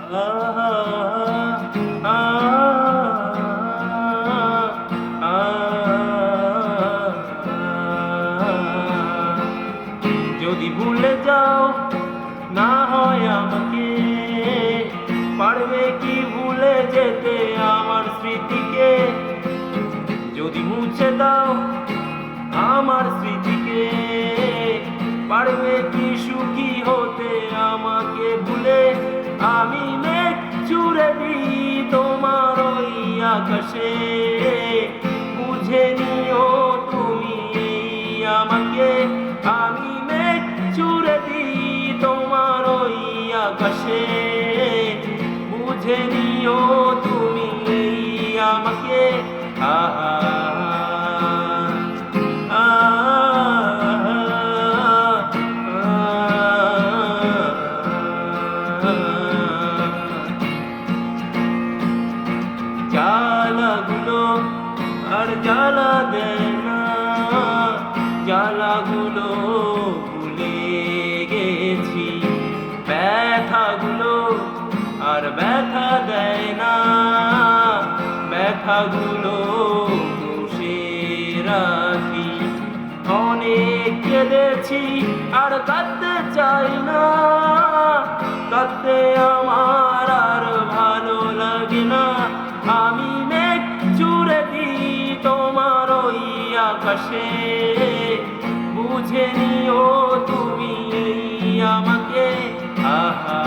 যদি ভুলে যাও না হয় আমাকে, পারবে কি ভুলে যেতে আমার স্মৃতিকে? যদি মুছে দাও আমার স্মৃতিকে, পারবে কি সুখী হতে আমাকে ভুলে? আমি মেঘ ছুঁড়ে দিই তোমার ওই আকাশে, বুঝে নিও তুমি এই আমাকে। আমি মেঘ ছুঁড়ে দিই তোমার ওই আকাশে, বুঝে নিও তুমি এই আমাকে। আহা জ্বালাগুলো আর জ্বালা দেয় না, জ্বালাগুলো ভুলে গেছি। ব্যথাগুলো আর ব্যথা দেয় না, ব্যথাগুলো মুছে রাখি। অনেক কেঁদেছি আর কাঁদতে চাই না, কাঁদতে আমার আর ভালো লাগে না। আমি মেঘ ছুঁড়ে দিই তোমার ওই আকাশে, বুঝে নিও তুমি এই আমাকে। আহা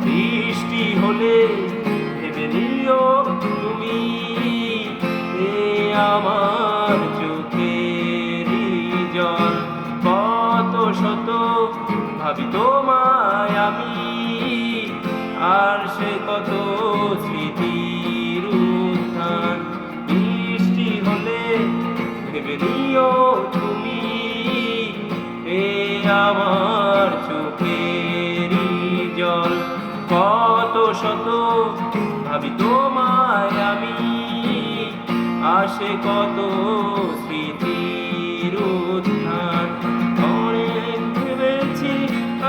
বৃষ্টি হলে ভেবে নিও তুমি আমার চোখের জল। কত শত ভাবি তোমায় আমি, আর সে কত স্মৃতির উত্থান। বৃষ্টি হলে ভেবে নিও তুমি আমার চোখের জল। কত শত ভাবি তোমায় আমি, আসে কত স্মৃতির উত্থান। অনেক ভেবেছি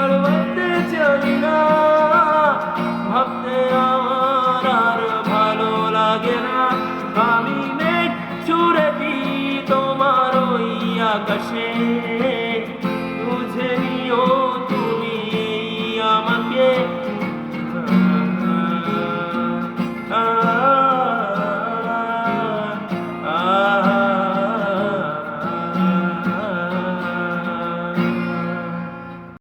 আর ভাবতে চাই না, ভাবতে আমার আর ভালো লাগে না। আমি মেঘ ছুঁড়ে দিই তোমার ওই আকাশে,